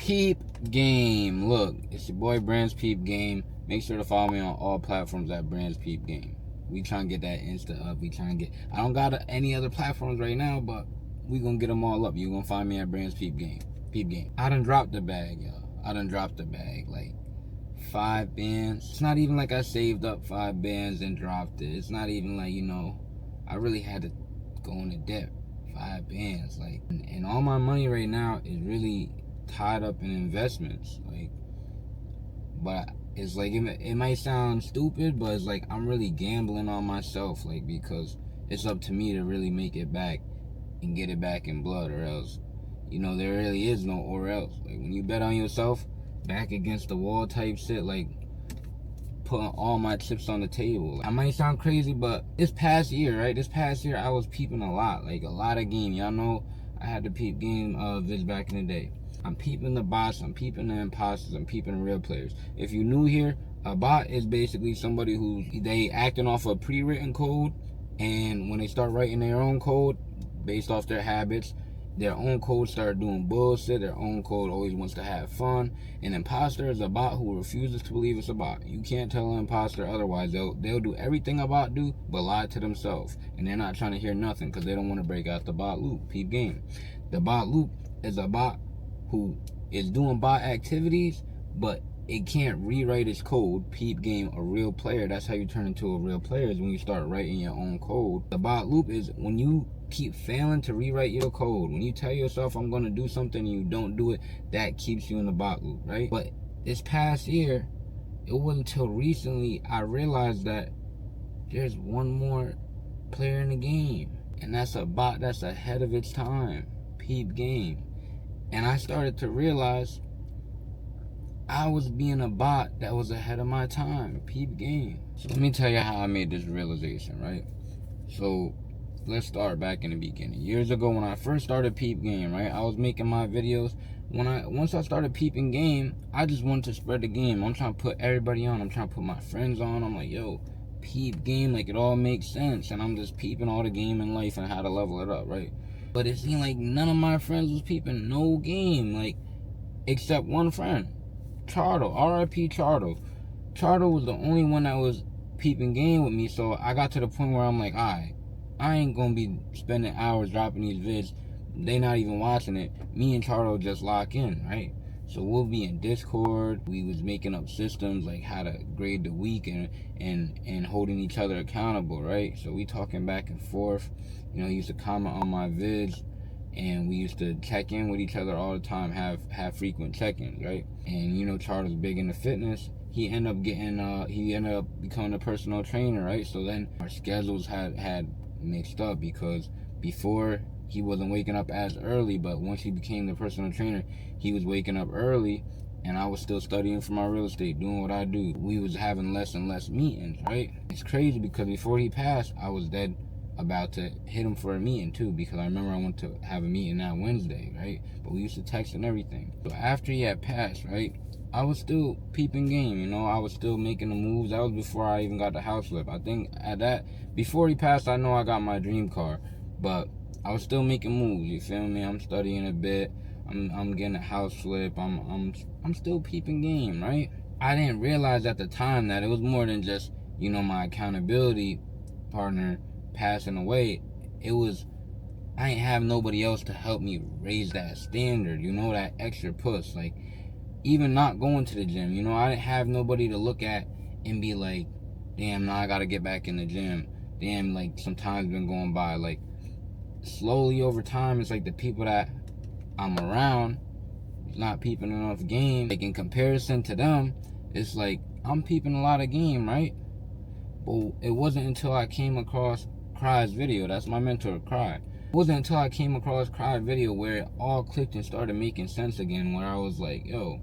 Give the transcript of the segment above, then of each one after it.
Peep Game. Look, it's your boy Brands Peep Game. Make sure to follow me on all platforms at Brands Peep Game. We trying to get that Insta up. We trying to get. I don't got any other platforms right now, but we gonna get them all up. You gonna find me at Brands Peep Game. Peep Game. I done dropped the bag, y'all. I done dropped the bag. Like 5 bands. It's not even like I saved up 5 bands and dropped it. It's not even like, I really had to go into debt. 5 bands, like, and all my money right now is really tied up in investments, like, but it's like, it might sound stupid, but it's like I'm really gambling on myself, like, because it's up to me to really make it back and get it back in blood, or else, there really is no or else. Like, when you bet on yourself, back against the wall type shit, like, putting all my chips on the table. I might sound crazy, but this past year, I was peeping a lot, like a lot of game. Y'all know I had the peep game vids back in the day. I'm peeping the bots, I'm peeping the imposters, I'm peeping the real players. If you're new here, a bot is basically somebody who they acting off a pre-written code, and when they start writing their own code based off their habits, their own code start doing bullshit. Their own code always wants to have fun. An imposter is a bot who refuses to believe it's a bot. You can't tell an imposter otherwise. They'll do everything a bot do, but lie to themselves. And they're not trying to hear nothing because they don't want to break out the bot loop. Peep game. The bot loop is a bot who is doing bot activities, but it can't rewrite its code. Peep game, a real player. That's how you turn into a real player, is when you start writing your own code. The bot loop is when you keep failing to rewrite your code. When you tell yourself I'm going to do something and you don't do it, that keeps you in the bot loop, right? But this past year, it wasn't until recently I realized that there's one more player in the game, and that's a bot that's ahead of its time. Peep game. And I started to realize I was being a bot that was ahead of my time. Peep game. So let me tell you how I made this realization, right? So let's start back in the beginning. Years ago, when I first started Peep Game, right, I was making my videos. Once I started Peeping Game, I just wanted to spread the game. I'm trying to put everybody on. I'm trying to put my friends on. I'm like, yo, Peep Game, like, it all makes sense. And I'm just peeping all the game in life and how to level it up, right? But it seemed like none of my friends was peeping no game, like, except one friend, Chardo, R.I.P. Chardo. Chardo was the only one that was peeping game with me, so I got to the point where I'm like, alright, I ain't gonna be spending hours dropping these vids. They not even watching it. Me and Chardo just lock in, right? So we'll be in Discord. We was making up systems like how to grade the week and holding each other accountable, right? So we talking back and forth. He used to comment on my vids, and we used to check in with each other all the time, have frequent check-ins, right? And Chardo's big into fitness. He ended up becoming a personal trainer, right? So then our schedules had mixed up, because before he wasn't waking up as early, but once he became the personal trainer, he was waking up early, and I was still studying for my real estate, doing what I do. We was having less and less meetings, right? It's crazy because before he passed, I was dead about to hit him for a meeting too, because I remember I wanted to have a meeting that Wednesday, right? But we used to text and everything. So after he had passed, right, I was still peeping game, I was still making the moves. That was before I even got the house flip. I think before he passed, I know I got my dream car, but I was still making moves, you feel me? I'm studying a bit, I'm getting a house flip, I'm still peeping game, right? I didn't realize at the time that it was more than just, my accountability partner passing away. It was, I ain't have nobody else to help me raise that standard, that extra push. Like, even not going to the gym, I didn't have nobody to look at and be like, damn, now I gotta get back in the gym. Damn, like, some time's been going by. Like, slowly over time, it's like the people that I'm around is not peeping enough game. Like, in comparison to them, it's like I'm peeping a lot of game, right? But it wasn't until I came across Cry's video. That's my mentor, Cry. It wasn't until I came across Cry's video where it all clicked and started making sense again, where I was like, yo,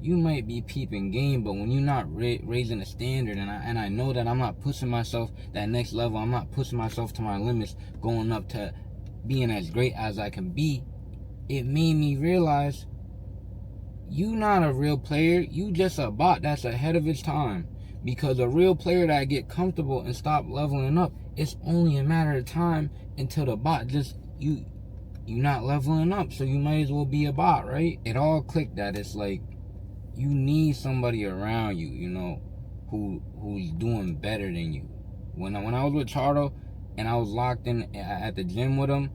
you might be peeping game, but when you're not raising the standard, and I know that I'm not pushing myself that next level, I'm not pushing myself to my limits, going up to being as great as I can be, it made me realize you not a real player, you just a bot that's ahead of its time. Because a real player that get comfortable and stop leveling up, it's only a matter of time until the bot just, you're not leveling up, so you might as well be a bot, right? It all clicked that it's like you need somebody around you, you know, who's doing better than you. When I was with Chardo and I was locked in at the gym with him,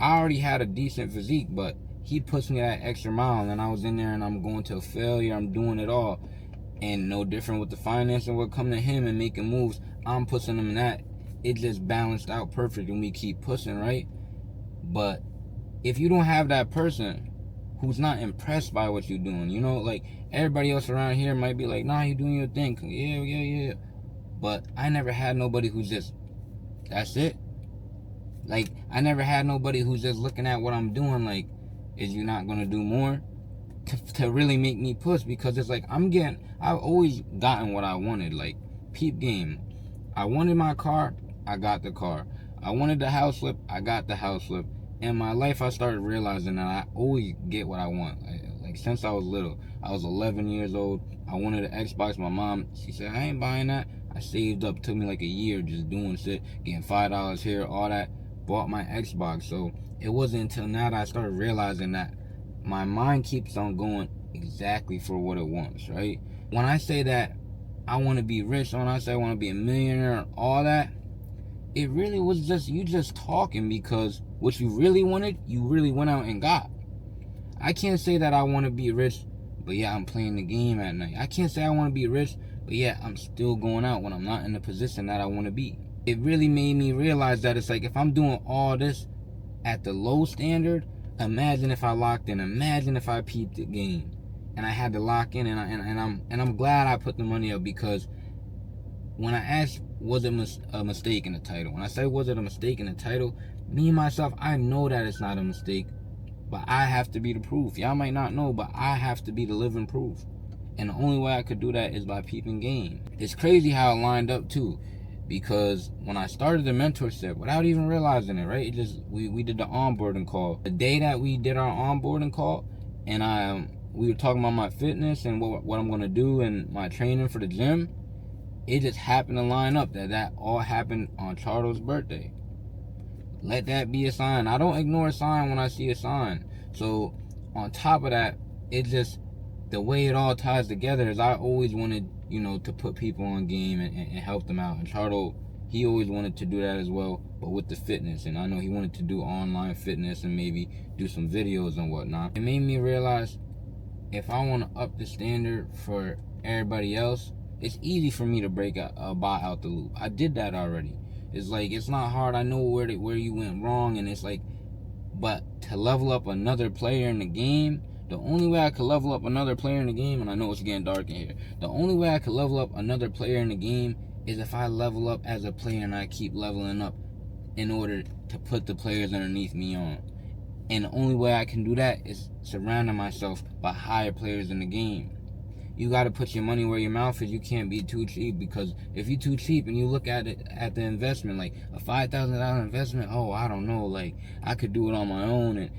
I already had a decent physique, but he puts me that extra mile, and I was in there and I'm going to a failure, I'm doing it all. And no different with the financing, what come to him and making moves, I'm pushing him in that. It just balanced out perfect and we keep pushing, right? But if you don't have that person who's not impressed by what you're doing, you know, like everybody else around here might be like, nah, you doing your thing, yeah. But I never had nobody who's just, that's it. Like, I never had nobody who's just looking at what I'm doing like, is you not gonna do more? To really make me push, because it's like I've always gotten what I wanted. Like, peep game, I wanted my car, I got the car. I wanted the house flip, I got the house flip. In my life, I started realizing that I always get what I want. Like since I was little, I was 11 years old. I wanted an Xbox. My mom, she said, I ain't buying that. I saved up, took me like a year just doing shit, getting $5 here, all that. Bought my Xbox. So it wasn't until now that I started realizing that my mind keeps on going exactly for what it wants, right? When I say that I want to be rich, when I say I want to be a millionaire, all that, it really was just you just talking, because what you really wanted, you really went out and got. I can't say that I want to be rich, but yeah, I'm playing the game at night. I can't say I want to be rich, but yeah, I'm still going out when I'm not in the position that I want to be. It really made me realize that it's like, if I'm doing all this at the low standard, imagine if I locked in. Imagine if I peeped the game and I had to lock in, and I'm glad I put the money up, because when I asked, was it a mistake in the title? When I say, was it a mistake in the title? Me, myself, I know that it's not a mistake, but I have to be the proof. Y'all might not know, but I have to be the living proof. And the only way I could do that is by peeping game. It's crazy how it lined up too, because when I started the mentorship, without even realizing it, right? It just, we did the onboarding call. The day that we did our onboarding call, and we were talking about my fitness and what I'm gonna do and my training for the gym, it just happened to line up that all happened on Chardo's birthday. Let that be a sign. I don't ignore a sign when I see a sign. So on top of that, it just, the way it all ties together is I always wanted, you know, to put people on game and help them out. And Chardo, he always wanted to do that as well, but with the fitness. And I know he wanted to do online fitness and maybe do some videos and whatnot. It made me realize, if I want to up the standard for everybody else, it's easy for me to break a bot out the loop. I did that already. It's like, it's not hard. I know where you went wrong, and it's like, but to level up another player in the game, the only way I could level up another player in the game, and I know it's getting dark in here, the only way I could level up another player in the game is if I level up as a player and I keep leveling up in order to put the players underneath me on. And the only way I can do that is surrounding myself by higher players in the game. You got to put your money where your mouth is. You can't be too cheap, because if you're too cheap and you look at it, at the investment, like a $5,000 investment, oh, I don't know, like I could do it on my own. And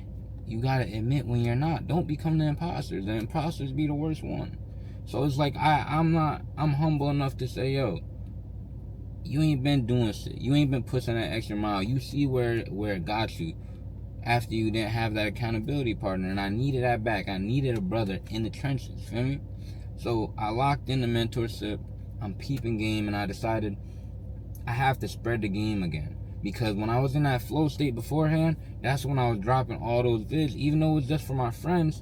you got to admit when you're not. Don't become the imposters. The imposters be the worst one. So it's like, I'm humble enough to say, yo, you ain't been doing shit. You ain't been pushing that extra mile. You see where it got you after you didn't have that accountability partner. And I needed that back. I needed a brother in the trenches, feel me? So I locked in the mentorship. I'm peeping game, and I decided I have to spread the game again. Because when I was in that flow state beforehand, that's when I was dropping all those vids. Even though it was just for my friends,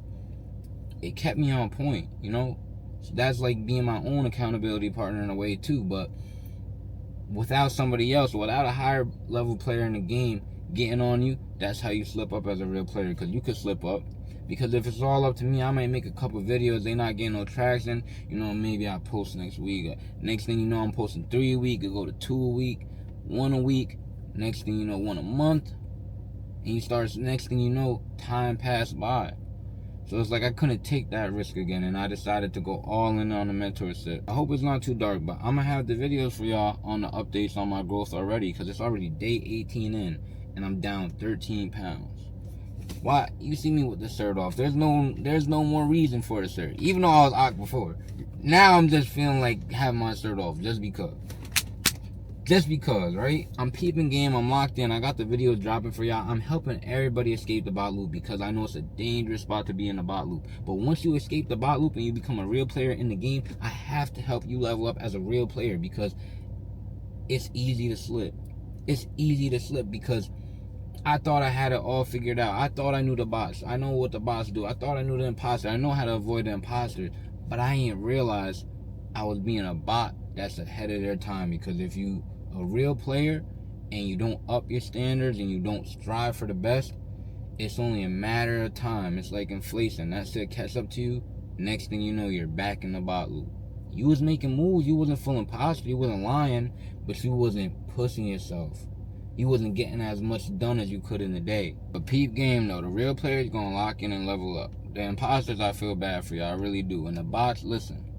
it kept me on point, you know? So that's like being my own accountability partner in a way too. But without somebody else, without a higher level player in the game getting on you, that's how you slip up as a real player. Because you could slip up. Because if it's all up to me, I might make a couple videos, they not getting no traction. You know, maybe I post next week. Next thing you know, I'm posting 3 a week. It go to 2 a week, 1 a week. Next thing you know, 1 a month. And you start, next thing you know, time passed by. So it's like I couldn't take that risk again, and I decided to go all in on the mentorship. I hope it's not too dark, but I'm going to have the videos for y'all on the updates on my growth already, because it's already day 18 in, and I'm down 13 pounds. Why? You see me with the shirt off. There's no more reason for the shirt. Even though I was awkward before. Now I'm just feeling like having my shirt off just because. Just because, right? I'm peeping game, I'm locked in, I got the videos dropping for y'all. I'm helping everybody escape the bot loop because I know it's a dangerous spot to be in the bot loop. But once you escape the bot loop and you become a real player in the game, I have to help you level up as a real player because it's easy to slip. It's easy to slip because I thought I had it all figured out. I thought I knew the bots. I know what the bots do. I thought I knew the imposter. I know how to avoid the imposters. But I didn't realize I was being a bot that's ahead of their time. Because if you a real player and you don't up your standards and you don't strive for the best, it's only a matter of time. It's like inflation. That shit catch up to you. Next thing you know, you're back in the bot loop. You was making moves. You wasn't full imposter. You wasn't lying. But you wasn't pushing yourself. You wasn't getting as much done as you could in the day. But peep game though, the real players gonna lock in and level up. The imposters, I feel bad for y'all, I really do. And the bots, listen,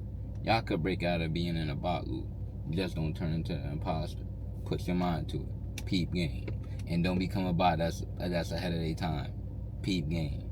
y'all could break out of being in a bot loop. Just don't turn into an imposter. Put your mind to it. Peep game. And don't become a bot that's ahead of their time. Peep game.